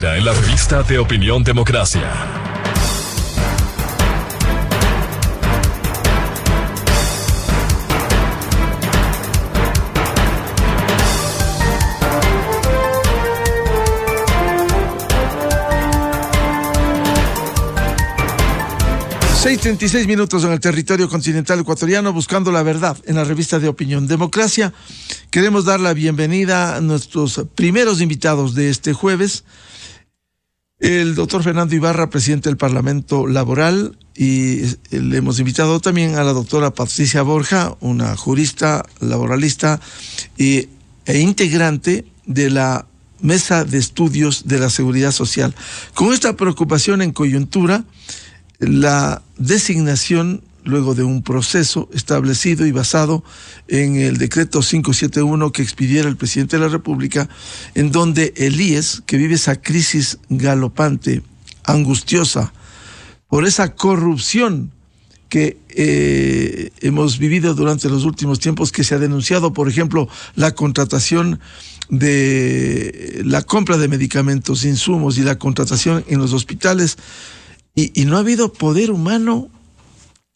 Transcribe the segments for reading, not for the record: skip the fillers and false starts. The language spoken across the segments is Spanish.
En la revista de Opinión Democracia. Seis 36 minutos en el territorio continental ecuatoriano, buscando la verdad en la revista de Opinión Democracia. Queremos dar la bienvenida a nuestros primeros invitados de este jueves. El doctor Fernando Ibarra, presidente del Parlamento Laboral, y le hemos invitado también a la doctora Patricia Borja, una jurista laboralista e integrante de la Mesa de Estudios de la Seguridad Social. Con esta preocupación en coyuntura, la designación, luego de un proceso establecido y basado en el decreto 571 que expidiera el presidente de la República, en donde el IES, que vive esa crisis galopante, angustiosa, por esa corrupción que hemos vivido durante los últimos tiempos, que se ha denunciado, por ejemplo, la contratación de la compra de medicamentos, insumos y la contratación en los hospitales, y no ha habido poder humano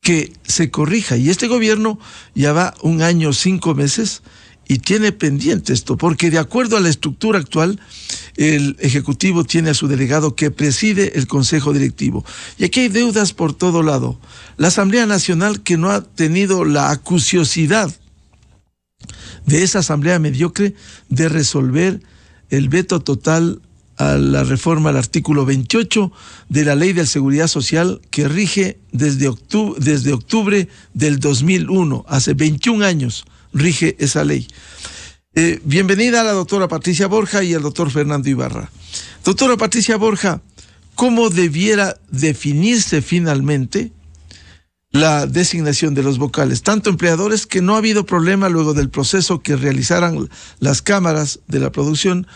que se corrija. Y este gobierno ya va 1 año, 5 meses y tiene pendiente esto, porque de acuerdo a la estructura actual, el Ejecutivo tiene a su delegado que preside el Consejo Directivo. Y aquí hay deudas por todo lado. La Asamblea Nacional, que no ha tenido la acuciosidad de esa asamblea mediocre de resolver el veto total a la reforma al artículo 28 de la Ley de Seguridad Social, que rige desde octubre del 2001, hace 21 años rige esa ley. Bienvenida a la doctora Patricia Borja y al doctor Fernando Ibarra. Doctora Patricia Borja, ¿cómo debiera definirse finalmente la designación de los vocales? Tanto empleadores, que no ha habido problema luego del proceso que realizaran las cámaras de la producción,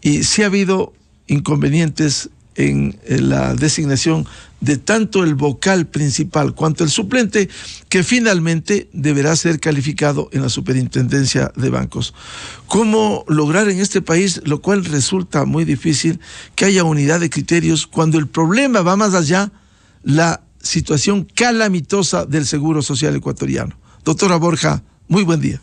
y sí ha habido inconvenientes en la designación de tanto el vocal principal cuanto el suplente, que finalmente deberá ser calificado en la Superintendencia de Bancos. ¿Cómo lograr en este país, lo cual resulta muy difícil, que haya unidad de criterios cuando el problema va más allá, la situación calamitosa del Seguro Social ecuatoriano? Doctora Borja, muy buen día.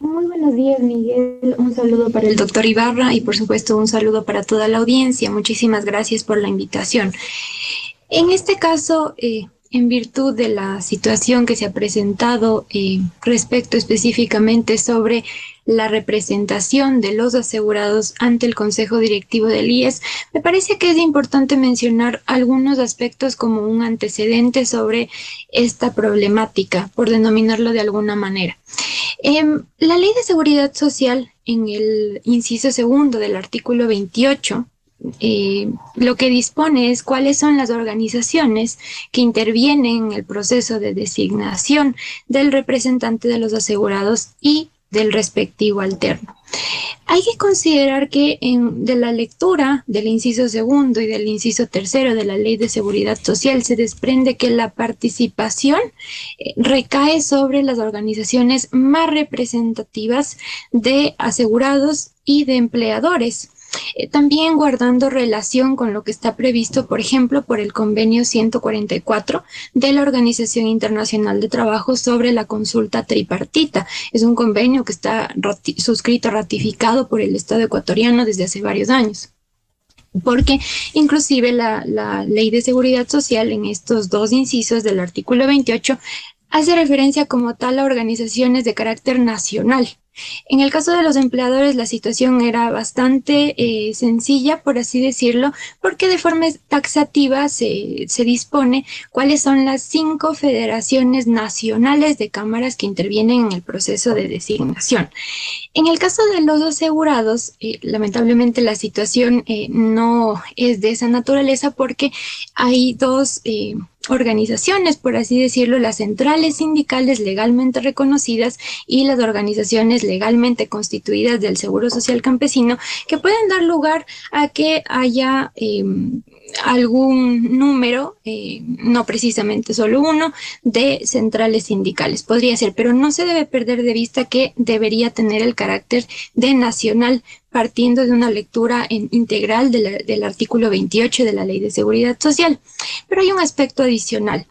Muy buenos días, Miguel. Un saludo para el doctor Ibarra y, por supuesto, un saludo para toda la audiencia. Muchísimas gracias por la invitación. En este caso, en virtud de la situación que se ha presentado respecto específicamente sobre la representación de los asegurados ante el Consejo Directivo del IES, me parece que es importante mencionar algunos aspectos como un antecedente sobre esta problemática, por denominarlo de alguna manera. La Ley de Seguridad Social, en el inciso segundo del artículo 28, lo que dispone es cuáles son las organizaciones que intervienen en el proceso de designación del representante de los asegurados y del respectivo alterno. Hay que considerar que de la lectura del inciso segundo y del inciso tercero de la Ley de Seguridad Social se desprende que la participación recae sobre las organizaciones más representativas de asegurados y de empleadores. También guardando relación con lo que está previsto, por ejemplo, por el convenio 144 de la Organización Internacional de Trabajo sobre la consulta tripartita. Es un convenio que está suscrito, ratificado por el Estado ecuatoriano desde hace varios años. Porque inclusive la Ley de Seguridad Social, en estos dos incisos del artículo 28, hace referencia como tal a organizaciones de carácter nacional. En el caso de los empleadores, la situación era bastante sencilla, por así decirlo, porque de forma taxativa se dispone cuáles son las 5 federaciones nacionales de cámaras que intervienen en el proceso de designación. En el caso de los asegurados, lamentablemente la situación no es de esa naturaleza, porque hay dos organizaciones, por así decirlo, las centrales sindicales legalmente reconocidas y las organizaciones legalmente constituidas del Seguro Social Campesino que pueden dar lugar a que haya algún número, no precisamente solo uno, de centrales sindicales. Podría ser, pero no se debe perder de vista que debería tener el carácter de nacional, partiendo de una lectura integral del artículo 28 de la Ley de Seguridad Social. Pero hay un aspecto adicional.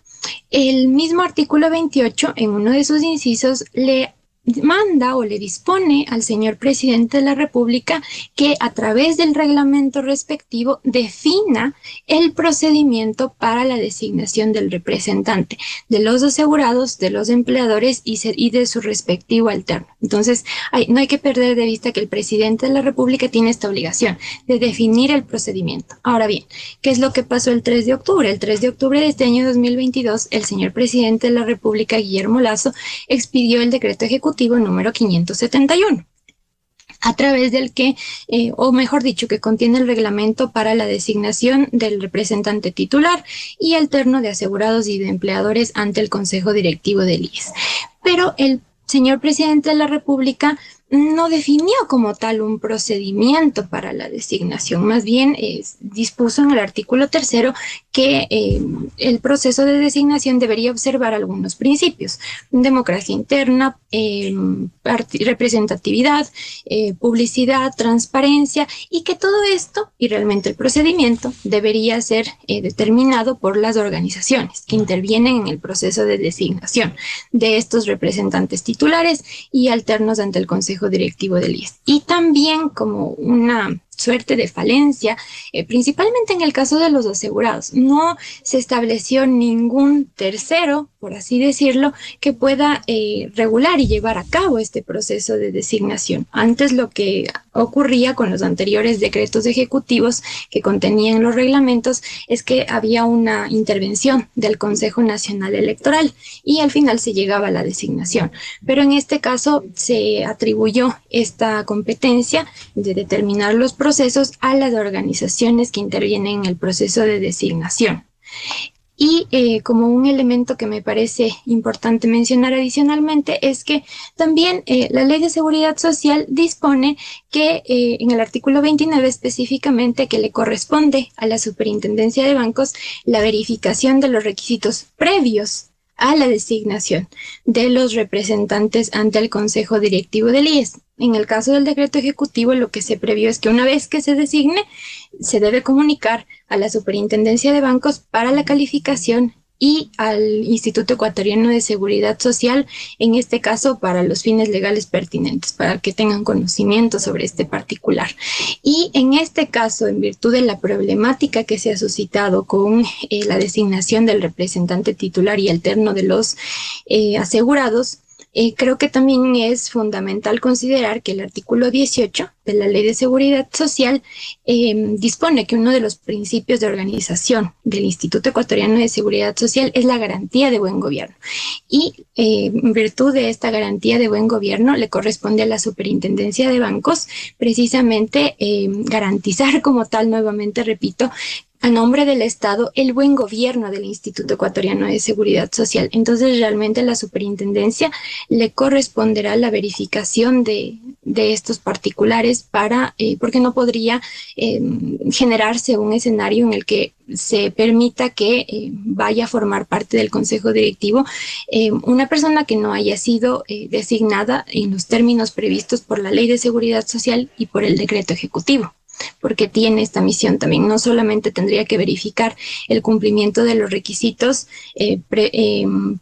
El mismo artículo 28, en uno de sus incisos, le manda o le dispone al señor presidente de la República que a través del reglamento respectivo defina el procedimiento para la designación del representante de los asegurados, de los empleadores y de su respectivo alterno. Entonces, no hay que perder de vista que el presidente de la República tiene esta obligación de definir el procedimiento. Ahora bien, ¿qué es lo que pasó el 3 de octubre? El 3 de octubre de este año 2022, el señor presidente de la República, Guillermo Lasso, expidió el decreto ejecutivo número 571, a través del que, o mejor dicho, que contiene el reglamento para la designación del representante titular y alterno de asegurados y de empleadores ante el Consejo Directivo del IES. Pero el señor presidente de la República no definió como tal un procedimiento para la designación, más bien dispuso en el artículo 3 que el proceso de designación debería observar algunos principios: democracia interna, representatividad, publicidad, transparencia, y que todo esto, y realmente el procedimiento, debería ser determinado por las organizaciones que intervienen en el proceso de designación de estos representantes titulares y alternos ante el Consejo Directivo del IES. Y también, como una suerte de falencia, principalmente en el caso de los asegurados, no se estableció ningún tercero, por así decirlo, que pueda regular y llevar a cabo este proceso de designación. Antes, lo que ocurría con los anteriores decretos ejecutivos que contenían los reglamentos es que había una intervención del Consejo Nacional Electoral y al final se llegaba a la designación. Pero en este caso se atribuyó esta competencia de determinar los procesos a las organizaciones que intervienen en el proceso de designación. Y como un elemento que me parece importante mencionar adicionalmente es que también la Ley de Seguridad Social dispone que en el artículo 29 específicamente que le corresponde a la Superintendencia de Bancos la verificación de los requisitos previos a la designación de los representantes ante el Consejo Directivo del IES. En el caso del decreto ejecutivo, lo que se previó es que una vez que se designe, se debe comunicar a la Superintendencia de Bancos para la calificación y al Instituto Ecuatoriano de Seguridad Social, en este caso para los fines legales pertinentes, para que tengan conocimiento sobre este particular. Y en este caso, en virtud de la problemática que se ha suscitado con la designación del representante titular y alterno de los asegurados, creo que también es fundamental considerar que el artículo 18 de la Ley de Seguridad Social dispone que uno de los principios de organización del Instituto Ecuatoriano de Seguridad Social es la garantía de buen gobierno. Y en virtud de esta garantía de buen gobierno le corresponde a la Superintendencia de Bancos precisamente garantizar como tal, nuevamente repito, a nombre del Estado, el buen gobierno del Instituto Ecuatoriano de Seguridad Social. Entonces, realmente a la superintendencia le corresponderá la verificación de estos particulares porque no podría generarse un escenario en el que se permita que vaya a formar parte del Consejo Directivo una persona que no haya sido designada en los términos previstos por la Ley de Seguridad Social y por el decreto ejecutivo, porque tiene esta misión también. No solamente tendría que verificar el cumplimiento de los requisitos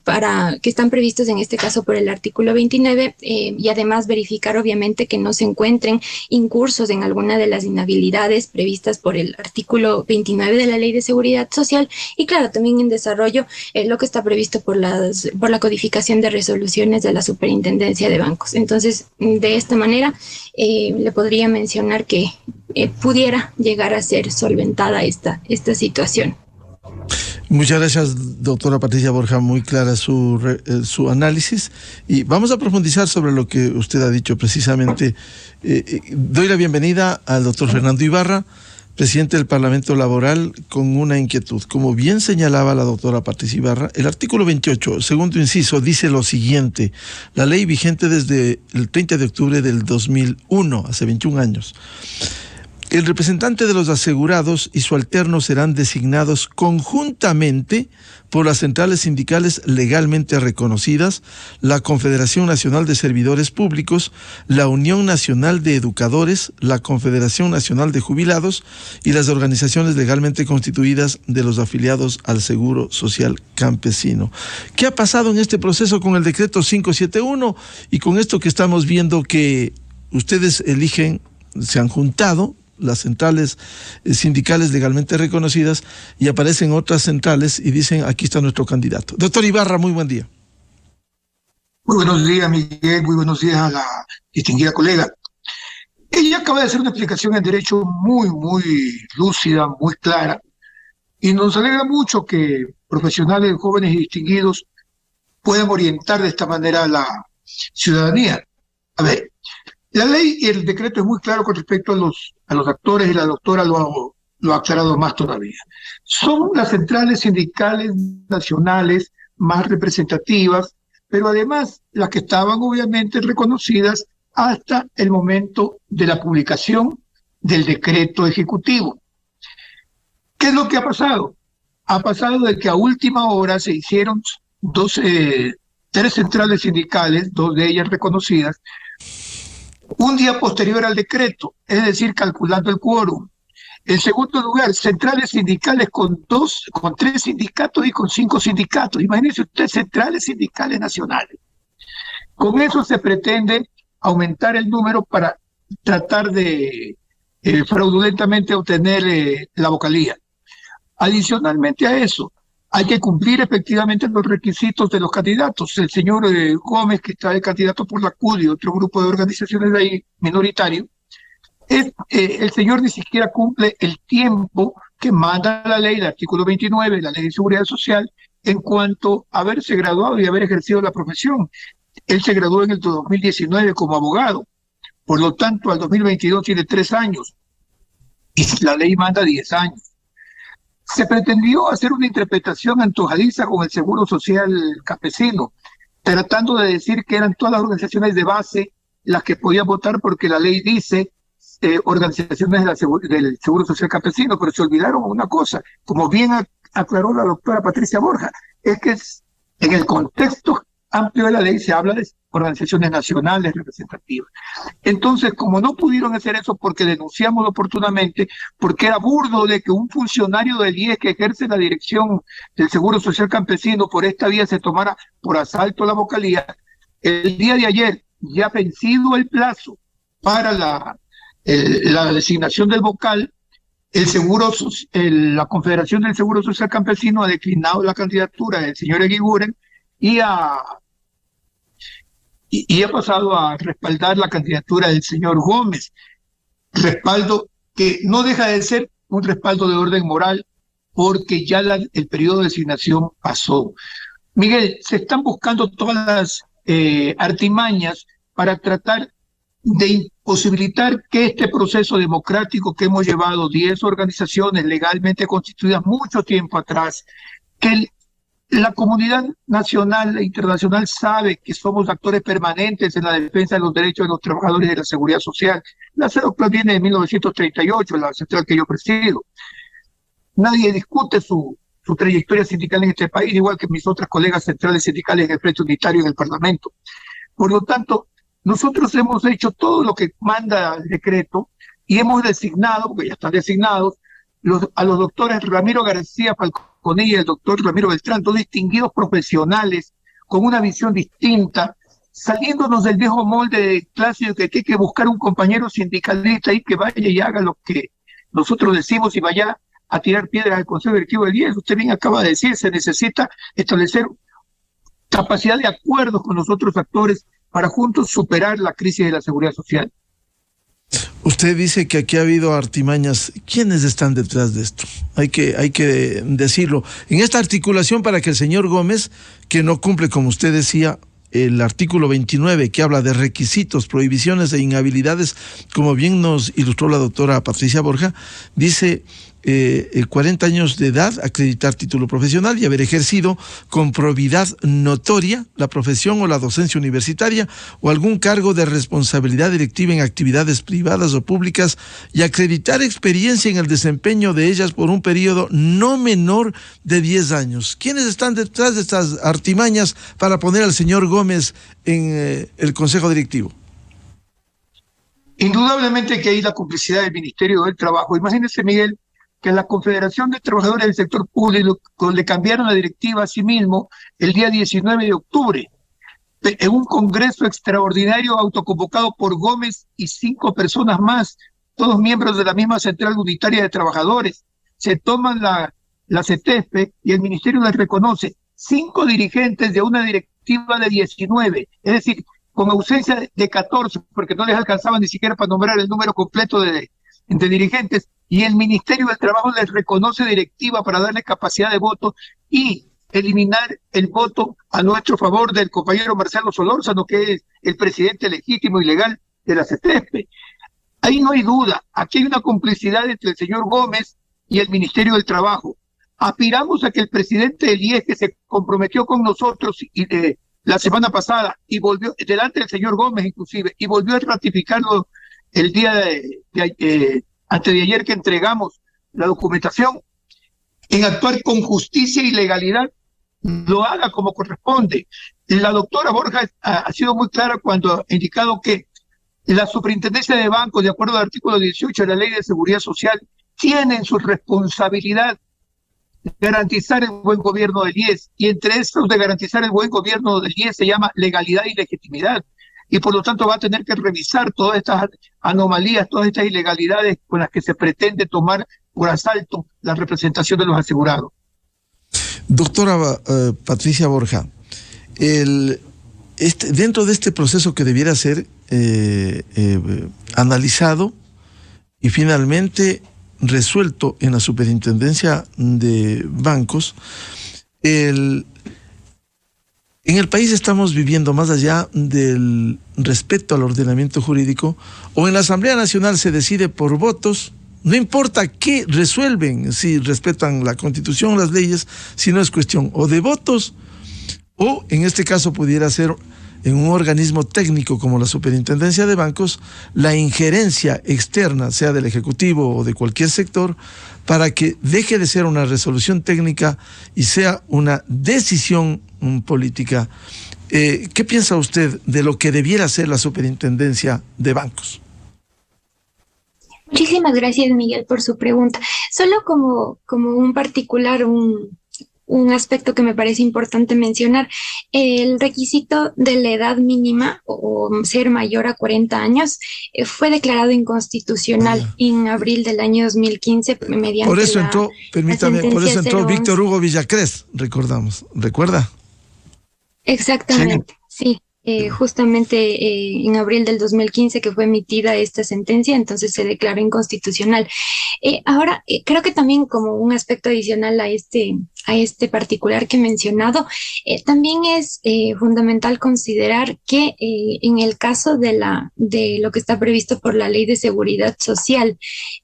para que están previstos en este caso por el artículo 29 y además verificar obviamente que no se encuentren incursos en alguna de las inhabilidades previstas por el artículo 29 de la Ley de Seguridad Social, y claro, también en desarrollo lo que está previsto por la codificación de resoluciones de la Superintendencia de Bancos. Entonces, de esta manera le podría mencionar que pudiera llegar a ser solventada esta situación. Muchas gracias, doctora Patricia Borja, muy clara su análisis, y vamos a profundizar sobre lo que usted ha dicho precisamente. Doy la bienvenida al doctor Fernando Ibarra, presidente del Parlamento Laboral, con una inquietud. Como bien señalaba la doctora Patricia Ibarra, el artículo 28, segundo inciso, dice lo siguiente: la ley vigente desde el 30 de octubre del 2001, hace 21 años. El representante de los asegurados y su alterno serán designados conjuntamente por las centrales sindicales legalmente reconocidas, la Confederación Nacional de Servidores Públicos, la Unión Nacional de Educadores, la Confederación Nacional de Jubilados y las organizaciones legalmente constituidas de los afiliados al Seguro Social Campesino. ¿Qué ha pasado en este proceso con el decreto 571 y con esto que estamos viendo que ustedes eligen, se han juntado las centrales sindicales legalmente reconocidas y aparecen otras centrales y dicen aquí está nuestro candidato? Doctor Ibarra, muy buen día. Muy buenos días, Miguel, muy buenos días a la distinguida colega. Ella acaba de hacer una explicación en derecho muy lúcida, muy clara, y nos alegra mucho que profesionales, jóvenes y distinguidos puedan orientar de esta manera a la ciudadanía. A ver, la ley y el decreto es muy claro con respecto a los actores, y la doctora lo ha aclarado más todavía. Son las centrales sindicales nacionales más representativas, pero además las que estaban obviamente reconocidas hasta el momento de la publicación del decreto ejecutivo. ¿Qué es lo que ha pasado? Ha pasado de que a última hora se hicieron tres centrales sindicales, dos de ellas reconocidas, un día posterior al decreto, es decir, calculando el quórum. En segundo lugar, centrales sindicales con tres sindicatos y con 5 sindicatos. Imagínense ustedes, centrales sindicales nacionales. Con eso se pretende aumentar el número para tratar de fraudulentamente obtener la vocalía. Adicionalmente a eso, hay que cumplir efectivamente los requisitos de los candidatos. El señor Gómez, que está de candidato por la CUD y otro grupo de organizaciones de ahí minoritario, el señor ni siquiera cumple el tiempo que manda la ley, el artículo 29 de la Ley de Seguridad Social, en cuanto a haberse graduado y haber ejercido la profesión. Él se graduó en el 2019 como abogado, por lo tanto al 2022 tiene 3 años y la ley manda 10 años. Se pretendió hacer una interpretación antojadiza con el Seguro Social Campesino, tratando de decir que eran todas las organizaciones de base las que podían votar porque la ley dice organizaciones del Seguro Social Campesino, pero se olvidaron una cosa, como bien aclaró la doctora Patricia Borja, es que en el contexto amplio de la ley se habla de organizaciones nacionales representativas. Entonces, como no pudieron hacer eso porque denunciamos oportunamente, porque era burdo de que un funcionario del IES que ejerce la dirección del Seguro Social Campesino por esta vía se tomara por asalto la vocalía, el día de ayer, ya vencido el plazo para la designación del vocal, la Confederación del Seguro Social Campesino ha declinado la candidatura del señor Eguiguren y ha pasado a respaldar la candidatura del señor Gómez, respaldo que no deja de ser un respaldo de orden moral porque ya el periodo de designación pasó. Miguel, se están buscando todas las artimañas para tratar de imposibilitar que este proceso democrático que hemos llevado 10 organizaciones legalmente constituidas mucho tiempo atrás, que la comunidad nacional e internacional sabe que somos actores permanentes en la defensa de los derechos de los trabajadores de la seguridad social. La CEDOCLAS viene de 1938, la central que yo presido. Nadie discute su trayectoria sindical en este país, igual que mis otras colegas centrales sindicales en el Frente Unitario en el Parlamento. Por lo tanto, nosotros hemos hecho todo lo que manda el decreto y hemos designado, porque ya están designados, a los doctores Ramiro García Falconilla y el doctor Ramiro Beltrán, dos distinguidos profesionales con una visión distinta, saliéndonos del viejo molde clásico de que hay que buscar un compañero sindicalista y que vaya y haga lo que nosotros decimos y vaya a tirar piedras al Consejo Directivo del IES. Usted bien acaba de decir, se necesita establecer capacidad de acuerdos con los otros actores para juntos superar la crisis de la seguridad social. Usted dice que aquí ha habido artimañas. ¿Quiénes están detrás de esto? Hay que decirlo. En esta articulación para que el señor Gómez, que no cumple, como usted decía, el artículo 29, que habla de requisitos, prohibiciones e inhabilidades, como bien nos ilustró la doctora Patricia Borja, dice 40 años de edad, acreditar título profesional y haber ejercido con probidad notoria la profesión o la docencia universitaria o algún cargo de responsabilidad directiva en actividades privadas o públicas y acreditar experiencia en el desempeño de ellas por un periodo no menor de 10 años. ¿Quiénes están detrás de estas artimañas para poner al señor Gómez en el Consejo Directivo? Indudablemente que hay la complicidad del Ministerio del Trabajo. Imagínese, Miguel, que la Confederación de Trabajadores del Sector Público le cambiaron la directiva a sí mismo el día 19 de octubre, en un congreso extraordinario autoconvocado por Gómez y 5 personas más, todos miembros de la misma Central Unitaria de Trabajadores. Se toman la CETESPE y el Ministerio les reconoce 5 dirigentes de una directiva de 19, es decir, con ausencia de 14, porque no les alcanzaba ni siquiera para nombrar el número completo de dirigentes, y el Ministerio del Trabajo les reconoce directiva para darle capacidad de voto y eliminar el voto a nuestro favor del compañero Marcelo Solórzano, que es el presidente legítimo y legal de la CETESPE. Ahí no hay duda, aquí hay una complicidad entre el señor Gómez y el Ministerio del Trabajo. Aspiramos a que el presidente del IES, que se comprometió con nosotros la semana pasada y volvió, delante del señor Gómez inclusive, y volvió a ratificarlo el día antes de ayer que entregamos la documentación, en actuar con justicia y legalidad, lo haga como corresponde. La doctora Borja ha sido muy clara cuando ha indicado que la superintendencia de bancos, de acuerdo al artículo 18 de la Ley de Seguridad Social, tiene en su responsabilidad garantizar el buen gobierno del IES, y entre estos de garantizar el buen gobierno del IES se llama legalidad y legitimidad, y por lo tanto va a tener que revisar todas estas anomalías, todas estas ilegalidades con las que se pretende tomar por asalto la representación de los asegurados. Doctora Patricia Borja, dentro de este proceso que debiera ser analizado y finalmente resuelto en la Superintendencia de Bancos, en el país estamos viviendo, más allá del respeto al ordenamiento jurídico, o en la Asamblea Nacional se decide por votos, no importa qué resuelven, si respetan la Constitución, las leyes, si no es cuestión o de votos, o en este caso pudiera ser en un organismo técnico como la Superintendencia de Bancos, la injerencia externa, sea del Ejecutivo o de cualquier sector, para que deje de ser una resolución técnica y sea una decisión política. ¿Qué piensa usted de lo que debiera ser la Superintendencia de Bancos? Muchísimas gracias, Miguel, por su pregunta. Solo como un particular, un aspecto que me parece importante mencionar, el requisito de la edad mínima o ser mayor a 40 años fue declarado inconstitucional en abril del año 2015 mediante por eso entró, permítame, por eso entró 011. Víctor Hugo Villacrés, ¿recuerda? Exactamente, sí. Justamente en abril del 2015 que fue emitida esta sentencia, entonces se declaró inconstitucional. Ahora, creo que también como un aspecto adicional a este particular que he mencionado, también es fundamental considerar que en el caso de lo que está previsto por la Ley de Seguridad Social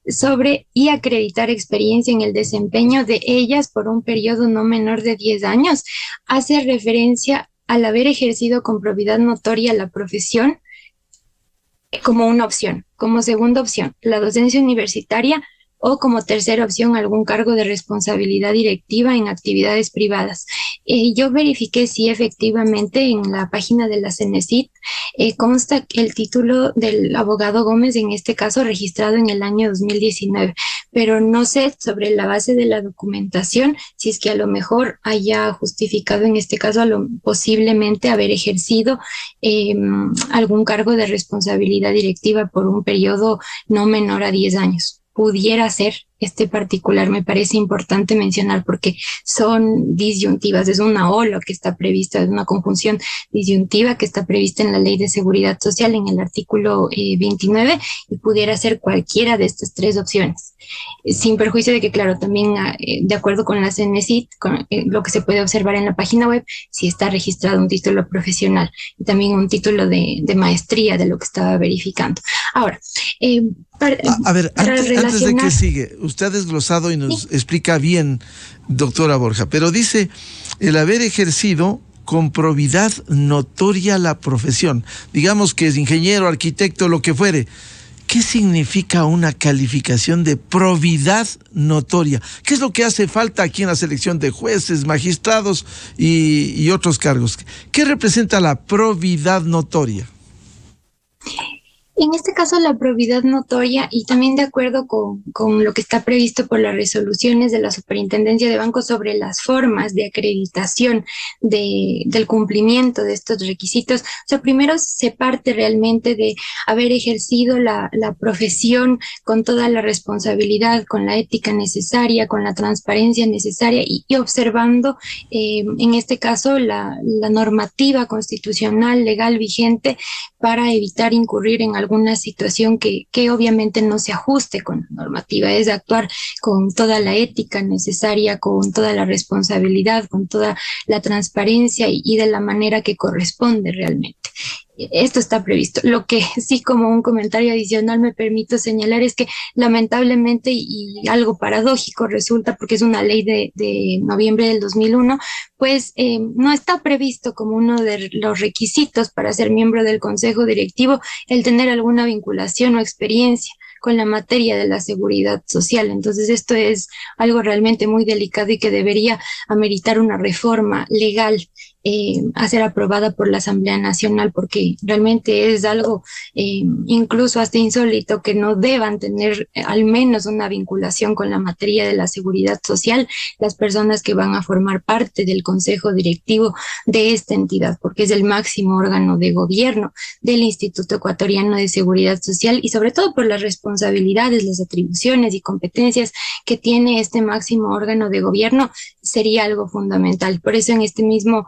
sobre y acreditar experiencia en el desempeño de ellas por un periodo no menor de 10 años, hace referencia al haber ejercido con probidad notoria la profesión como una opción, como segunda opción, la docencia universitaria, o como tercera opción, algún cargo de responsabilidad directiva en actividades privadas. Yo verifiqué si efectivamente en la página de la CENESID consta el título del abogado Gómez, en este caso registrado en el año 2019, pero no sé sobre la base de la documentación si es que a lo mejor haya justificado en este caso posiblemente haber ejercido algún cargo de responsabilidad directiva por un periodo no menor a 10 años. Pudiera ser este particular me parece importante mencionar porque son disyuntivas, es una o lo que está previsto, es una conjunción disyuntiva que está prevista en la Ley de Seguridad Social en el artículo 29 y pudiera ser cualquiera de estas tres opciones. Sin perjuicio de que, claro, también de acuerdo con la CNCIT, con lo que se puede observar en la página web, si está registrado un título profesional y también un título de maestría de lo que estaba verificando. Ahora, antes de que sigue, usted ha desglosado y nos explica bien, doctora Borja, pero dice el haber ejercido con probidad notoria la profesión. Digamos que es ingeniero, arquitecto, lo que fuere. ¿Qué significa una calificación de probidad notoria? ¿Qué es lo que hace falta aquí en la selección de jueces, magistrados y otros cargos? ¿Qué representa la probidad notoria? En este caso, la probidad notoria, y también de acuerdo con lo que está previsto por las resoluciones de la Superintendencia de Bancos sobre las formas de acreditación del cumplimiento de estos requisitos. O sea, primero se parte realmente de haber ejercido la profesión con toda la responsabilidad, con la ética necesaria, con la transparencia necesaria y observando, en este caso, la normativa constitucional legal vigente para evitar incurrir en alguna situación que obviamente no se ajuste con la normativa, es actuar con toda la ética necesaria, con toda la responsabilidad, con toda la transparencia y de la manera que corresponde realmente. Esto está previsto. Lo que sí, como un comentario adicional, me permito señalar es que lamentablemente y algo paradójico resulta, porque es una ley de noviembre del 2001, pues no está previsto como uno de los requisitos para ser miembro del Consejo Directivo el tener alguna vinculación o experiencia con la materia de la seguridad social. Entonces esto es algo realmente muy delicado y que debería ameritar una reforma legal a ser aprobada por la Asamblea Nacional, porque realmente es algo incluso hasta insólito que no deban tener al menos una vinculación con la materia de la seguridad social las personas que van a formar parte del Consejo Directivo de esta entidad, porque es el máximo órgano de gobierno del Instituto Ecuatoriano de Seguridad Social y sobre todo por las responsabilidades, las atribuciones y competencias que tiene este máximo órgano de gobierno, sería algo fundamental. Por eso en este mismo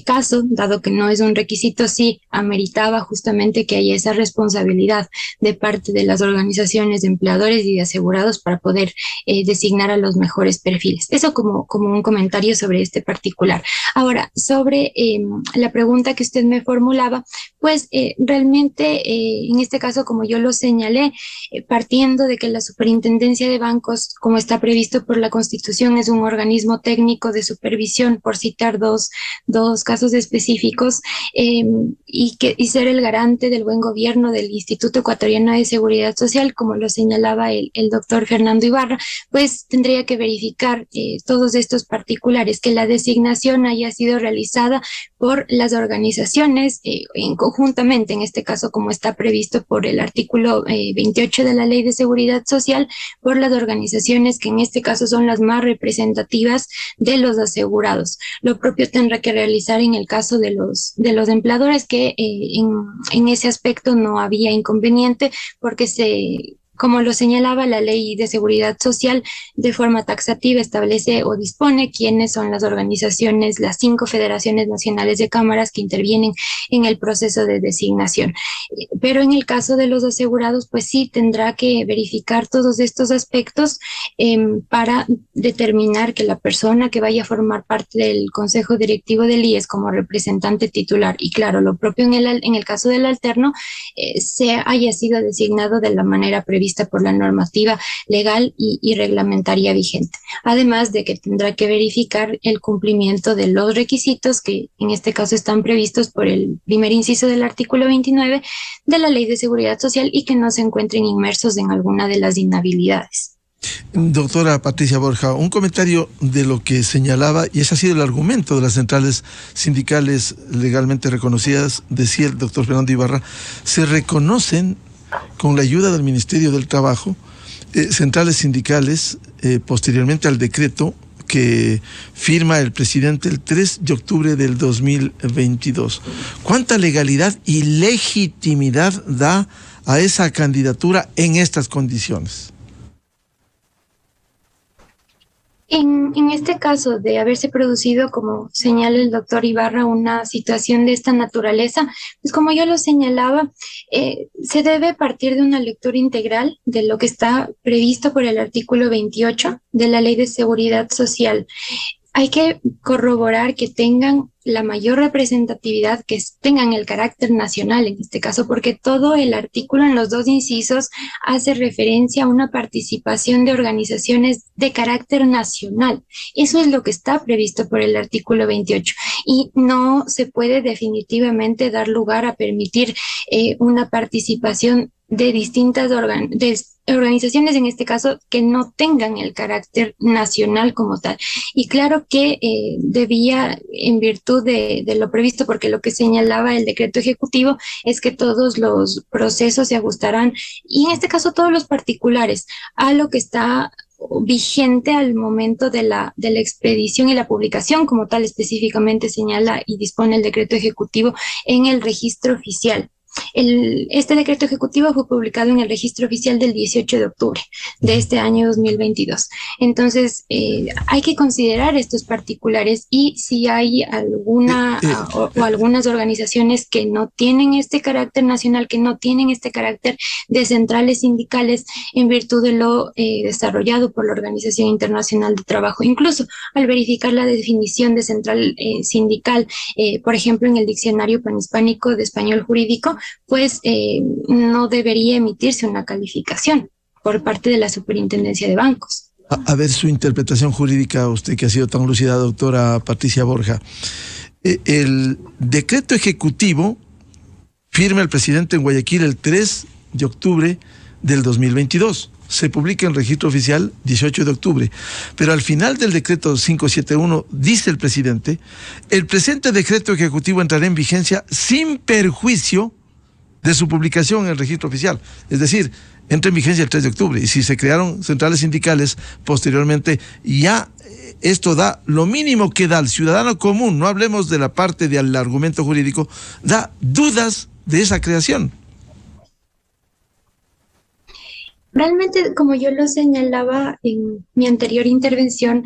caso, dado que no es un requisito, sí ameritaba justamente que haya esa responsabilidad de parte de las organizaciones de empleadores y de asegurados para poder designar a los mejores perfiles. Eso como un comentario sobre este particular. Ahora, sobre la pregunta que usted me formulaba, pues realmente en este caso, como yo lo señalé, partiendo de que la Superintendencia de Bancos, como está previsto por la Constitución, es un organismo técnico de supervisión, por citar dos casos específicos, y ser el garante del buen gobierno del Instituto Ecuatoriano de Seguridad Social, como lo señalaba el doctor Fernando Ibarra, pues tendría que verificar todos estos particulares, que la designación haya sido realizada por las organizaciones conjuntamente, en este caso como está previsto por el artículo 28 de la Ley de Seguridad Social, por las organizaciones que en este caso son las más representativas de los asegurados. Lo propio tendrá que realizar en el caso de los empleadores, que en ese aspecto no había inconveniente porque como lo señalaba la Ley de Seguridad Social, de forma taxativa establece o dispone quiénes son las organizaciones, las 5 federaciones nacionales de cámaras que intervienen en el proceso de designación. Pero en el caso de los asegurados, pues sí tendrá que verificar todos estos aspectos para determinar que la persona que vaya a formar parte del Consejo Directivo del IES como representante titular, y claro, lo propio en el caso del alterno, se haya sido designado de la manera prevista por la normativa legal y reglamentaria vigente. Además de que tendrá que verificar el cumplimiento de los requisitos que en este caso están previstos por el primer inciso del artículo 29 de la Ley de Seguridad Social y que no se encuentren inmersos en alguna de las inhabilidades. Doctora Patricia Borja, un comentario de lo que señalaba, y ese ha sido el argumento de las centrales sindicales legalmente reconocidas, decía el doctor Fernando Ibarra, se reconocen con la ayuda del Ministerio del Trabajo, centrales sindicales, posteriormente al decreto que firma el presidente el 3 de octubre del 2022. ¿Cuánta legalidad y legitimidad da a esa candidatura en estas condiciones? En este caso de haberse producido, como señala el doctor Ibarra, una situación de esta naturaleza, pues como yo lo señalaba, se debe partir de una lectura integral de lo que está previsto por el artículo 28 de la Ley de Seguridad Social. Hay que corroborar que tengan la mayor representatividad, que tengan el carácter nacional en este caso, porque todo el artículo en los dos incisos hace referencia a una participación de organizaciones de carácter nacional. Eso es lo que está previsto por el artículo 28 y no se puede definitivamente dar lugar a permitir una participación de distintas organizaciones, en este caso, que no tengan el carácter nacional como tal. Y claro que debía, en virtud de lo previsto, porque lo que señalaba el decreto ejecutivo es que todos los procesos se ajustarán, y en este caso todos los particulares, a lo que está vigente al momento de la expedición y la publicación, como tal específicamente señala y dispone el decreto ejecutivo en el registro oficial. Este decreto ejecutivo fue publicado en el registro oficial del 18 de octubre de este año 2022. Entonces, hay que considerar estos particulares, y si hay alguna o algunas organizaciones que no tienen este carácter nacional, que no tienen este carácter de centrales sindicales en virtud de lo desarrollado por la Organización Internacional de Trabajo. Incluso al verificar la definición de central sindical, por ejemplo, en el Diccionario Panhispánico de Español Jurídico, pues no debería emitirse una calificación por parte de la Superintendencia de Bancos. A ver su interpretación jurídica, usted que ha sido tan lúcida, doctora Patricia Borja. El decreto ejecutivo firma el presidente en Guayaquil el 3 de octubre del 2022. Se publica en registro oficial 18 de octubre. Pero al final del decreto 571 dice el presidente: el presente decreto ejecutivo entrará en vigencia sin perjuicio de su publicación en el registro oficial. Es decir, entra en vigencia el 3 de octubre. Y si se crearon centrales sindicales posteriormente, ya esto da lo mínimo que da al ciudadano común, no hablemos de la parte del argumento jurídico, da dudas de esa creación. Realmente, como yo lo señalaba en mi anterior intervención,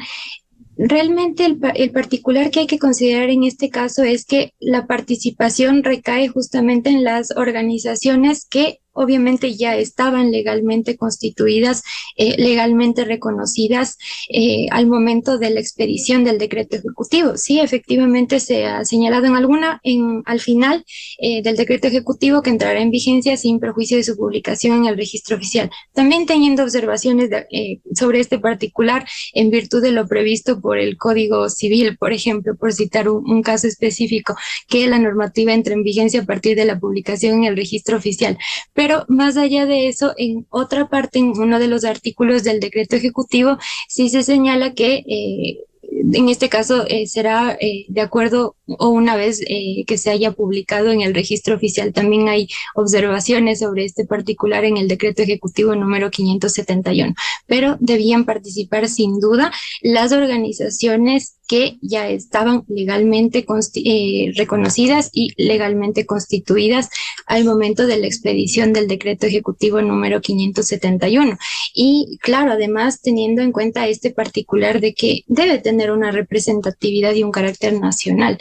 realmente el particular que hay que considerar en este caso es que la participación recae justamente en las organizaciones que obviamente ya estaban legalmente constituidas, legalmente reconocidas al momento de la expedición del decreto ejecutivo. Sí, efectivamente se ha señalado al final del decreto ejecutivo que entrará en vigencia sin perjuicio de su publicación en el registro oficial. También teniendo observaciones sobre este particular en virtud de lo previsto por el Código Civil, por ejemplo, por citar un caso específico, que la normativa entra en vigencia a partir de la publicación en el registro oficial. Pero más allá de eso, en otra parte, en uno de los artículos del decreto ejecutivo, sí se señala que en este caso será de acuerdo o una vez que se haya publicado en el registro oficial. También hay observaciones sobre este particular en el decreto ejecutivo número 571, pero debían participar sin duda las organizaciones que ya estaban legalmente reconocidas y legalmente constituidas al momento de la expedición del decreto ejecutivo número 571. Y claro, además teniendo en cuenta este particular de que debe tener una representatividad y un carácter nacional,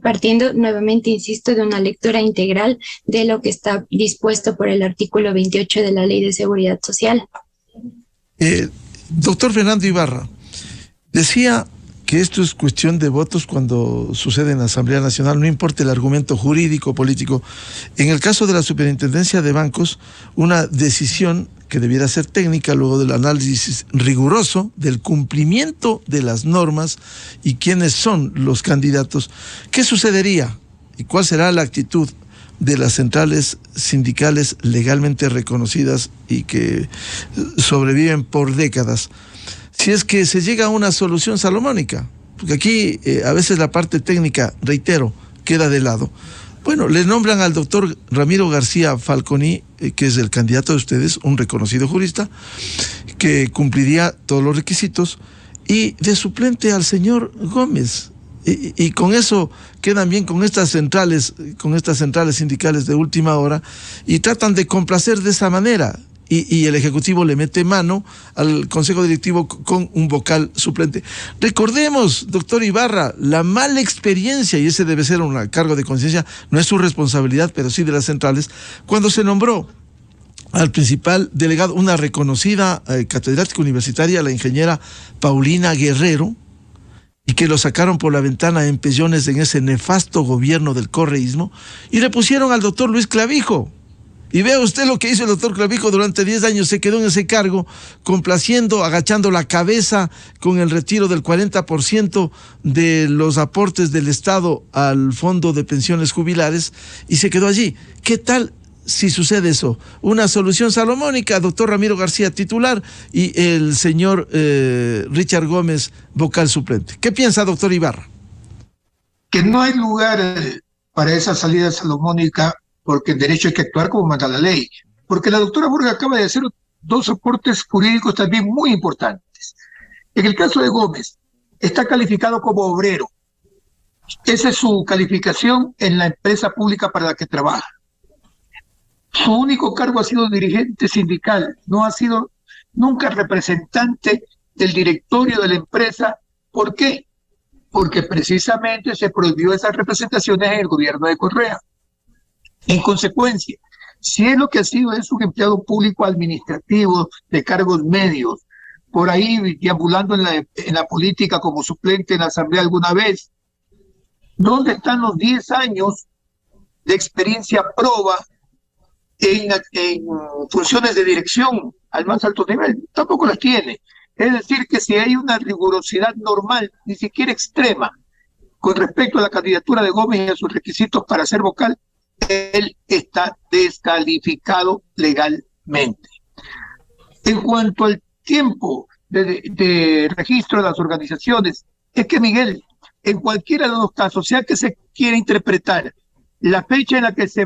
partiendo nuevamente, insisto, de una lectura integral de lo que está dispuesto por el artículo 28 de la Ley de Seguridad Social. Doctor Fernando Ibarra, decía que esto es cuestión de votos cuando sucede en la Asamblea Nacional, no importa el argumento jurídico o político. En el caso de la Superintendencia de Bancos, una decisión que debiera ser técnica luego del análisis riguroso del cumplimiento de las normas y quiénes son los candidatos. ¿Qué sucedería y cuál será la actitud de las centrales sindicales legalmente reconocidas y que sobreviven por décadas si es que se llega a una solución salomónica? Porque aquí a veces la parte técnica, reitero, queda de lado. Bueno, le nombran al doctor Ramiro García Falconi, que es el candidato de ustedes, un reconocido jurista, que cumpliría todos los requisitos, y de suplente al señor Gómez. Y con eso quedan bien con estas centrales sindicales de última hora, y tratan de complacer de esa manera. y el Ejecutivo le mete mano al Consejo Directivo con un vocal suplente. Recordemos, doctor Ibarra, la mala experiencia, y ese debe ser un cargo de conciencia, no es su responsabilidad, pero sí de las centrales, cuando se nombró al principal delegado, una reconocida catedrática universitaria, la ingeniera Paulina Guerrero, y que lo sacaron por la ventana en pellones en ese nefasto gobierno del correísmo, y le pusieron al doctor Luis Clavijo. Y vea usted lo que hizo el doctor Clavijo durante 10 años, se quedó en ese cargo, complaciendo, agachando la cabeza con el retiro del 40% de los aportes del Estado al Fondo de Pensiones Jubilares, y se quedó allí. ¿Qué tal si sucede eso? Una solución salomónica, doctor Ramiro García, titular, y el señor Richard Gómez, vocal suplente. ¿Qué piensa, doctor Ibarra? Que no hay lugar para esa salida salomónica, porque en derecho hay que actuar como manda la ley. Porque la doctora Borja acaba de hacer dos aportes jurídicos también muy importantes. En el caso de Gómez, está calificado como obrero. Esa es su calificación en la empresa pública para la que trabaja. Su único cargo ha sido dirigente sindical, no ha sido nunca representante del directorio de la empresa. ¿Por qué? Porque precisamente se prohibió esas representaciones en el gobierno de Correa. En consecuencia, si es lo que ha sido es un empleado público administrativo de cargos medios, por ahí deambulando en la política como suplente en la asamblea alguna vez, ¿dónde están los 10 años de experiencia proba en funciones de dirección al más alto nivel? Tampoco las tiene. Es decir, que si hay una rigurosidad normal, ni siquiera extrema, con respecto a la candidatura de Gómez y a sus requisitos para ser vocal, él está descalificado legalmente. En cuanto al tiempo de registro de las organizaciones, es que, Miguel, en cualquiera de los casos, sea que se quiera interpretar la fecha en la que se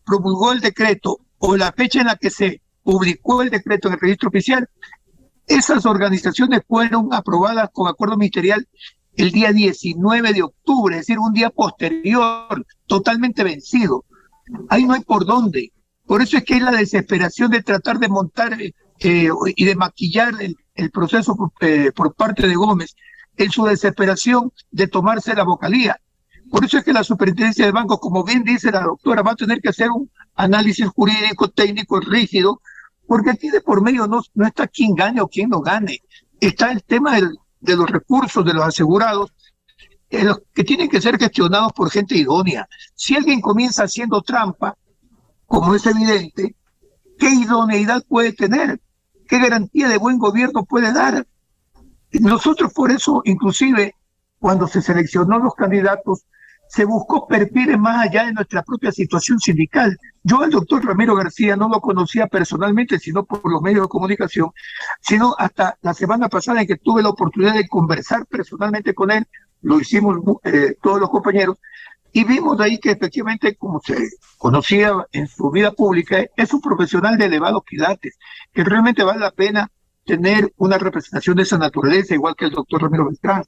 promulgó el decreto o la fecha en la que se publicó el decreto en el registro oficial, esas organizaciones fueron aprobadas con acuerdo ministerial el día 19 de octubre, es decir, un día posterior, totalmente vencido. Ahí no hay por dónde. Por eso es que hay la desesperación de tratar de montar y de maquillar el proceso por parte de Gómez, en su desesperación de tomarse la vocalía. Por eso es que la superintendencia de bancos, como bien dice la doctora, va a tener que hacer un análisis jurídico, técnico, rígido, porque aquí de por medio no está quién gane o quién no gane. Está el tema de los recursos de los asegurados, los que tienen que ser gestionados por gente idónea. Si alguien comienza haciendo trampa, como es evidente, ¿qué idoneidad puede tener? ¿Qué garantía de buen gobierno puede dar? Nosotros por eso, inclusive, cuando se seleccionó los candidatos, se buscó perfiles más allá de nuestra propia situación sindical. Yo al doctor Ramiro García no lo conocía personalmente, sino por los medios de comunicación, sino hasta la semana pasada en que tuve la oportunidad de conversar personalmente con él, lo hicimos todos los compañeros, y vimos de ahí que efectivamente, como se conocía en su vida pública, es un profesional de elevados quilates, que realmente vale la pena tener una representación de esa naturaleza, igual que el doctor Ramiro Beltrán.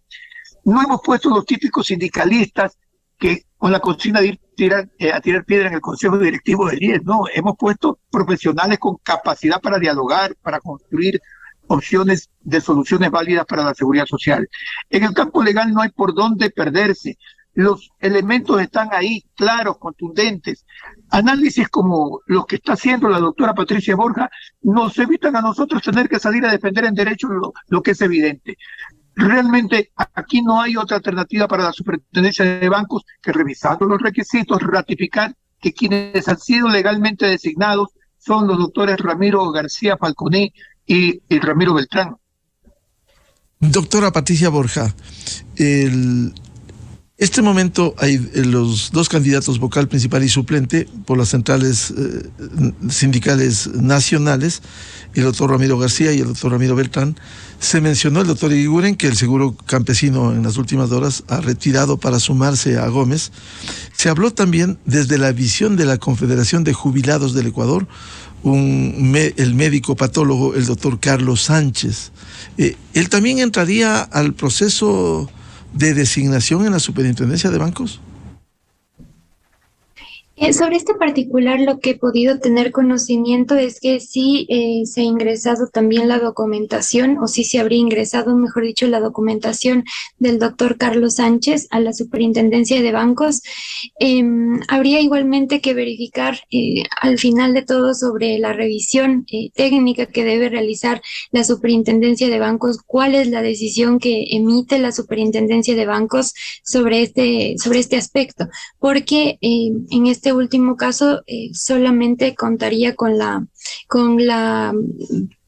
No hemos puesto los típicos sindicalistas que con la consigna de ir a tirar piedra en el Consejo Directivo del IES, no, hemos puesto profesionales con capacidad para dialogar, para construir opciones de soluciones válidas para la seguridad social. En el campo legal no hay por dónde perderse. Los elementos están ahí, claros, contundentes. Análisis como los que está haciendo la doctora Patricia Borja nos evitan a nosotros tener que salir a defender en derecho lo que es evidente. Realmente aquí no hay otra alternativa para la superintendencia de bancos que, revisando los requisitos, ratificar que quienes han sido legalmente designados son los doctores Ramiro García Falconé y Ramiro Beltrán. Doctora Patricia Borja, este momento hay los dos candidatos, vocal principal y suplente, por las centrales sindicales nacionales, el doctor Ramiro García y el doctor Ramiro Beltrán. Se mencionó el doctor Iguren, que el Seguro Campesino en las últimas horas ha retirado para sumarse a Gómez. Se habló también desde la visión de la Confederación de Jubilados del Ecuador, el médico patólogo, el doctor Carlos Sánchez. ¿Él también entraría al proceso de designación en la superintendencia de bancos? Sobre este particular, lo que he podido tener conocimiento es que sí se ha ingresado también la documentación, o sí se habría ingresado, mejor dicho, la documentación del doctor Carlos Sánchez a la Superintendencia de Bancos. Habría igualmente que verificar al final de todo sobre la revisión técnica que debe realizar la Superintendencia de Bancos, cuál es la decisión que emite la Superintendencia de Bancos sobre este aspecto, porque en este último caso solamente contaría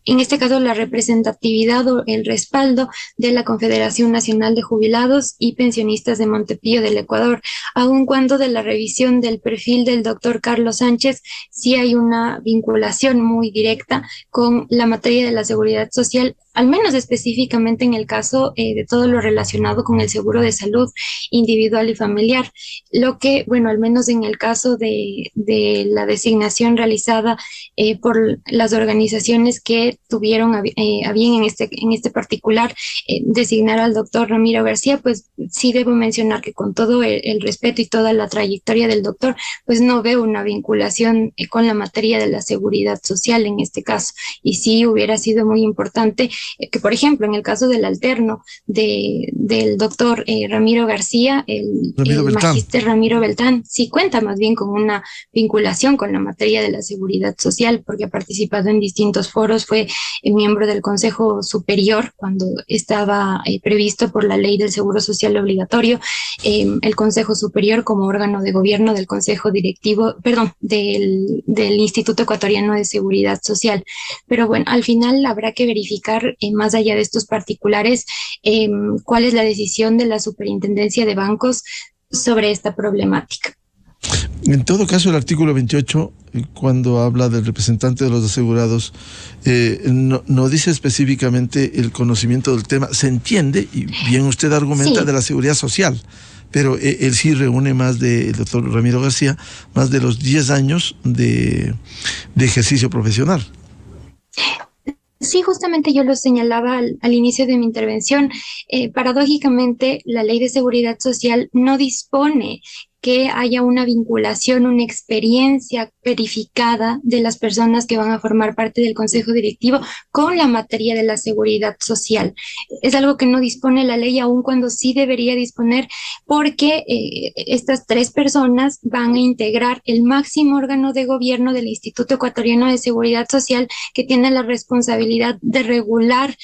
en este caso, la representatividad o el respaldo de la Confederación Nacional de Jubilados y Pensionistas de Montepío del Ecuador, aun cuando de la revisión del perfil del doctor Carlos Sánchez sí hay una vinculación muy directa con la materia de la seguridad social, al menos específicamente en el caso de todo lo relacionado con el seguro de salud individual y familiar, lo que, bueno, al menos en el caso de la designación realizada por las organizaciones que tuvieron a bien en este particular designar al doctor Ramiro García, pues sí debo mencionar que con todo el respeto y toda la trayectoria del doctor, pues no veo una vinculación con la materia de la seguridad social en este caso, y sí hubiera sido muy importante que, por ejemplo, en el caso del alterno del doctor Ramiro García, el magíster Ramiro Beltrán, sí cuenta más bien con una vinculación con la materia de la seguridad social, porque ha participado en distintos foros, fue miembro del Consejo Superior cuando estaba previsto por la Ley del Seguro Social Obligatorio, el Consejo Superior como órgano de gobierno del Consejo Directivo, perdón, del Instituto Ecuatoriano de Seguridad Social. Pero bueno, al final habrá que verificar, más allá de estos particulares, cuál es la decisión de la Superintendencia de Bancos sobre esta problemática. En todo caso, el artículo 28, cuando habla del representante de los asegurados, no dice específicamente el conocimiento del tema. Se entiende, y bien usted argumenta, sí, de la seguridad social, pero él sí reúne el doctor Ramiro García, más de los 10 años de ejercicio profesional. Sí, justamente yo lo señalaba al inicio de mi intervención. Paradójicamente, la Ley de Seguridad Social no dispone que haya una vinculación, una experiencia verificada de las personas que van a formar parte del Consejo Directivo con la materia de la seguridad social. Es algo que no dispone la ley, aun cuando sí debería disponer, porque estas 3 personas van a integrar el máximo órgano de gobierno del Instituto Ecuatoriano de Seguridad Social, que tiene la responsabilidad de regular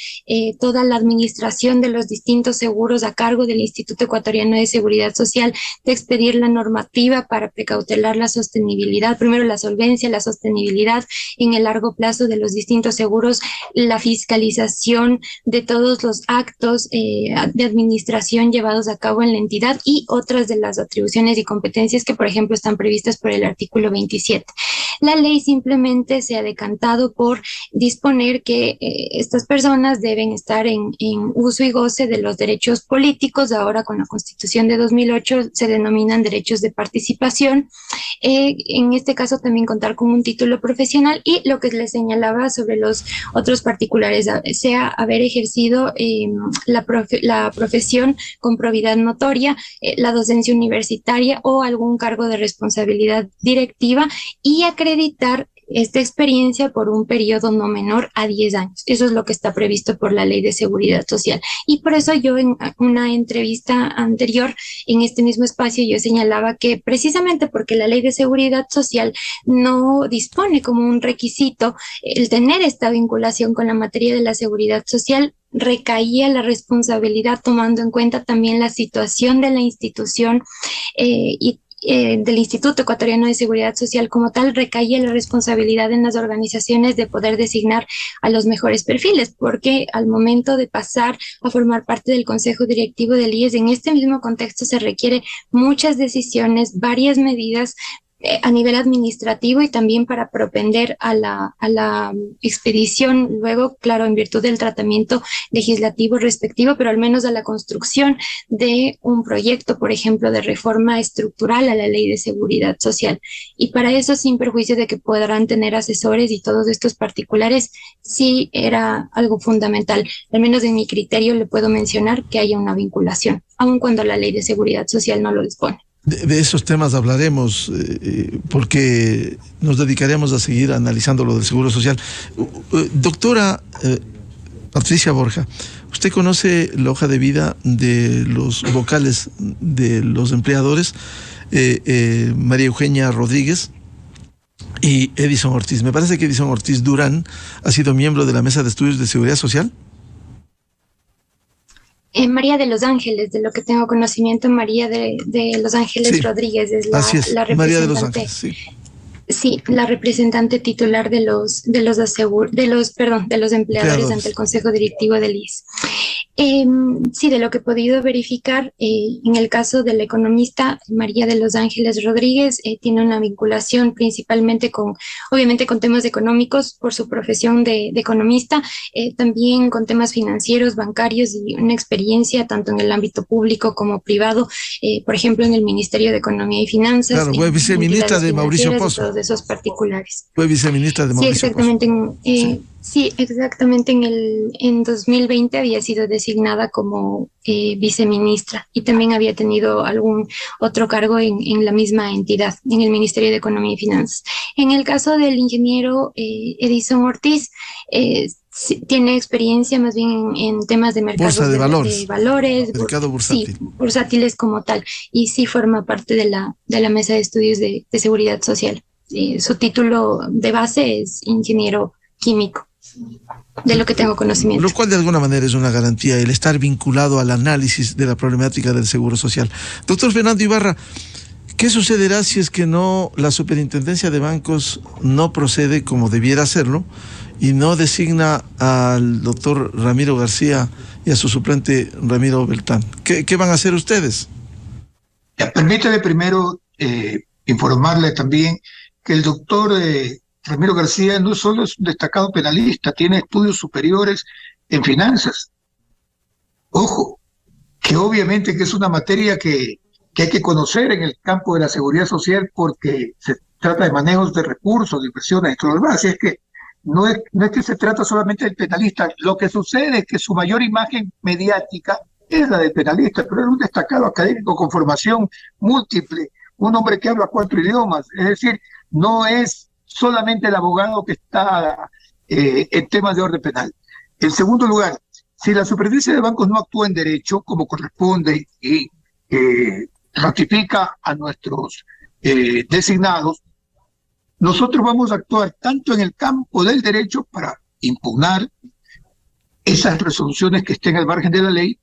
toda la administración de los distintos seguros a cargo del Instituto Ecuatoriano de Seguridad Social, de expedir la normativa para precautelar la sostenibilidad, primero la solvencia, la sostenibilidad en el largo plazo de los distintos seguros, la fiscalización de todos los actos de administración llevados a cabo en la entidad y otras de las atribuciones y competencias que, por ejemplo, están previstas por el artículo 27. La ley simplemente se ha decantado por disponer que estas personas deben estar en uso y goce de los derechos políticos. Ahora, con la Constitución de 2008 se denominan derechos de participación, en este caso también contar con un título profesional, y lo que les señalaba sobre los otros particulares, sea haber ejercido la profesión con probidad notoria, la docencia universitaria o algún cargo de responsabilidad directiva, y acreditar esta experiencia por un periodo no menor a 10 años. Eso es lo que está previsto por la Ley de Seguridad Social. Y por eso yo en una entrevista anterior en este mismo espacio yo señalaba que precisamente porque la Ley de Seguridad Social no dispone como un requisito el tener esta vinculación con la materia de la seguridad social, recaía la responsabilidad, tomando en cuenta también la situación de la institución del Instituto Ecuatoriano de Seguridad Social como tal, recaía la responsabilidad en las organizaciones de poder designar a los mejores perfiles, porque al momento de pasar a formar parte del Consejo Directivo del IES, en este mismo contexto se requiere muchas decisiones, varias medidas a nivel administrativo y también para propender a la expedición, luego, claro, en virtud del tratamiento legislativo respectivo, pero al menos a la construcción de un proyecto, por ejemplo, de reforma estructural a la Ley de Seguridad Social. Y para eso, sin perjuicio de que podrán tener asesores y todos estos particulares, sí era algo fundamental. Al menos en mi criterio le puedo mencionar que haya una vinculación, aun cuando la Ley de Seguridad Social no lo dispone. De esos temas hablaremos, porque nos dedicaremos a seguir analizando lo del Seguro Social. Doctora Patricia Borja, ¿usted conoce la hoja de vida de los vocales de los empleadores? María Eugenia Rodríguez y Edison Ortiz. Me parece que Edison Ortiz Durán ha sido miembro de la Mesa de Estudios de Seguridad Social. María de los Ángeles, de lo que tengo conocimiento, María de los Ángeles Sí, Rodríguez es así es, la María de los representante. Ángeles, sí. Sí, la representante titular de los empleadores ante el Consejo Directivo del IES. Sí, de lo que he podido verificar, en el caso de la economista María de los Ángeles Rodríguez, tiene una vinculación principalmente obviamente con temas económicos por su profesión de economista, también con temas financieros, bancarios y una experiencia tanto en el ámbito público como privado, por ejemplo en el Ministerio de Economía y Finanzas. Claro, fue viceministra de Mauricio Pozo. Todos esos particulares. Fue viceministra de Mauricio Pozo. Sí, exactamente. En 2020 había sido designada como viceministra y también había tenido algún otro cargo en la misma entidad, en el Ministerio de Economía y Finanzas. En el caso del ingeniero Edison Ortiz, sí, tiene experiencia más bien en temas de mercado Bolsa de valores, mercado bursátil. Sí, bursátiles como tal, y sí forma parte de la Mesa de Estudios de Seguridad Social. Su título de base es ingeniero químico, de lo que tengo conocimiento. Lo cual de alguna manera es una garantía, el estar vinculado al análisis de la problemática del Seguro Social. Doctor Fernando Ibarra, ¿qué sucederá si es que la Superintendencia de Bancos no procede como debiera hacerlo y no designa al doctor Ramiro García y a su suplente Ramiro Beltrán? ¿Qué van a hacer ustedes? Permítame primero informarle también que el doctor Ramiro García no solo es un destacado penalista, tiene estudios superiores en finanzas. Ojo, que obviamente que es una materia que hay que conocer en el campo de la seguridad social porque se trata de manejos de recursos, de inversiones y todo lo demás. Así es que no es que se trata solamente del penalista. Lo que sucede es que su mayor imagen mediática es la del penalista, pero es un destacado académico con formación múltiple, un hombre que habla 4 idiomas. Es decir, no es solamente el abogado que está en temas de orden penal. En segundo lugar, si la Superintendencia de Bancos no actúa en derecho como corresponde y ratifica a nuestros designados, nosotros vamos a actuar tanto en el campo del derecho para impugnar esas resoluciones que estén al margen de la ley,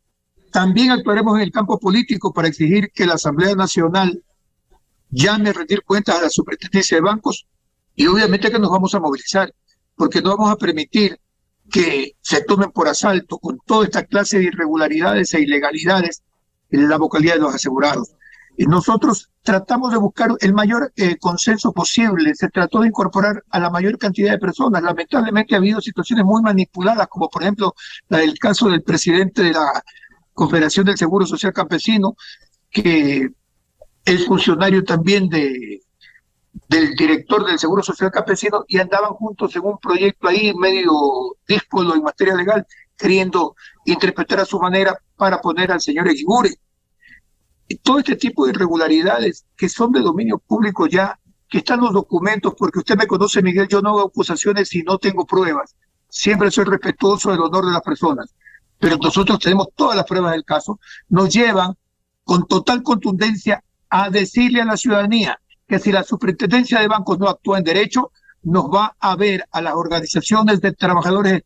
también actuaremos en el campo político para exigir que la Asamblea Nacional llame a rendir cuentas a la Superintendencia de Bancos. Y obviamente que nos vamos a movilizar, porque no vamos a permitir que se tomen por asalto con toda esta clase de irregularidades e ilegalidades en la vocalía de los asegurados. Y nosotros tratamos de buscar el mayor consenso posible, se trató de incorporar a la mayor cantidad de personas. Lamentablemente ha habido situaciones muy manipuladas, como por ejemplo la del caso del presidente de la Confederación del Seguro Social Campesino, que es funcionario también del director del Seguro Social Campesino, y andaban juntos en un proyecto ahí medio díscolo en materia legal, queriendo interpretar a su manera para poner al señor Eguigure. Y todo este tipo de irregularidades que son de dominio público ya, que están los documentos, porque usted me conoce, Miguel, yo no hago acusaciones si no tengo pruebas. Siempre soy respetuoso del honor de las personas, pero nosotros tenemos todas las pruebas del caso, nos llevan con total contundencia a decirle a la ciudadanía que si la Superintendencia de Bancos no actúa en derecho, nos va a ver a las organizaciones de trabajadores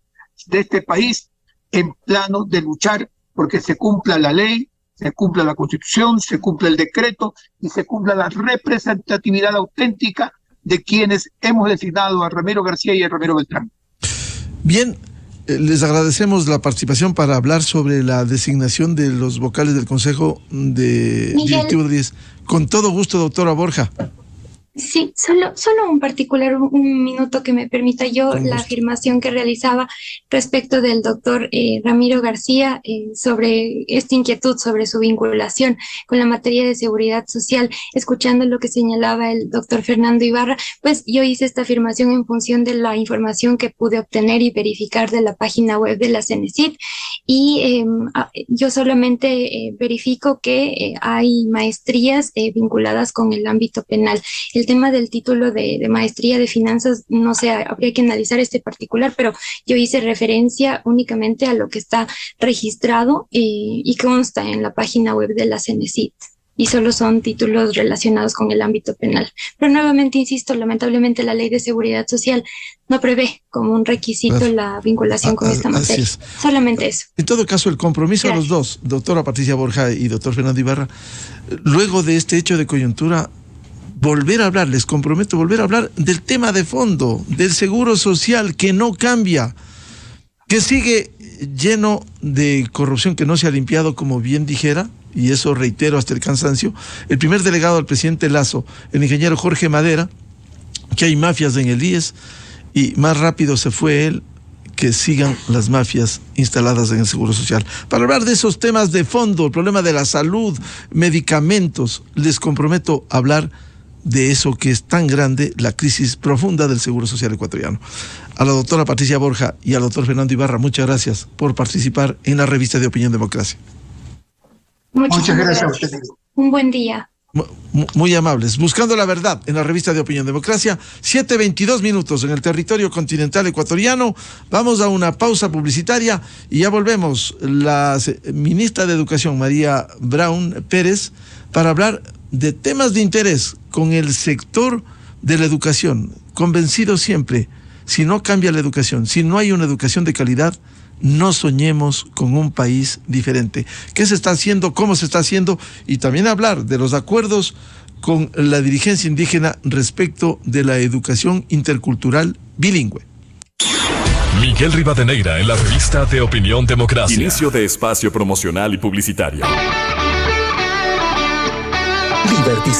de este país en plano de luchar porque se cumpla la ley, se cumpla la Constitución, se cumpla el decreto y se cumpla la representatividad auténtica de quienes hemos designado a Ramiro García y a Ramiro Beltrán. Bien, les agradecemos la participación para hablar sobre la designación de los vocales del Consejo Directivo del IES. Con todo gusto, doctora Borja. Sí, solo un particular, un minuto que me permita yo Con la gusto. afirmación que realizaba respecto del doctor Ramiro García sobre esta inquietud sobre su vinculación con la materia de seguridad social. Escuchando lo que señalaba el doctor Fernando Ibarra, pues yo hice esta afirmación en función de la información que pude obtener y verificar de la página web de la CENESID y yo solamente verifico que hay maestrías vinculadas con el ámbito penal. El tema del título de maestría de finanzas, no sé, habría que analizar este particular, pero yo hice referencia únicamente a lo que está registrado y consta en la página web de la CENESID. Y solo son títulos relacionados con el ámbito penal. Pero nuevamente insisto, lamentablemente la Ley de Seguridad Social no prevé como un requisito Claro. la vinculación con esta Así materia. es. Solamente eso. En todo caso, el compromiso a los dos, doctora Patricia Borja y doctor Fernando Ibarra, luego de este hecho de coyuntura, volver a hablar, les comprometo volver a hablar del tema de fondo, del seguro social que no cambia, que sigue lleno de corrupción, que no se ha limpiado, como bien dijera, y eso reitero hasta el cansancio, el primer delegado del presidente Lasso, el ingeniero Jorge Madera, que hay mafias en el IES, y más rápido se fue él que sigan las mafias instaladas en el Seguro Social. Para hablar de esos temas de fondo, el problema de la salud, medicamentos, les comprometo a hablar de eso que es tan grande, la crisis profunda del Seguro Social ecuatoriano. A la doctora Patricia Borja y al doctor Fernando Ibarra, muchas gracias por participar en la revista de Opinión Democracia. Muchas gracias a usted. Un buen día. Muy amables. Buscando la verdad en la revista de Opinión Democracia, 7:22 en el territorio continental ecuatoriano. Vamos a una pausa publicitaria y ya volvemos. La ministra de Educación, María Brown Pérez, para hablar de temas de interés con el sector de la educación. Convencido siempre, si no cambia la educación, si no hay una educación de calidad, no soñemos con un país diferente. ¿Qué se está haciendo? ¿Cómo se está haciendo? Y también hablar de los acuerdos con la dirigencia indígena respecto de la educación intercultural bilingüe. Miguel Rivadeneira en la revista de Opinión Democracia. Inicio de espacio promocional y publicitario. Liberty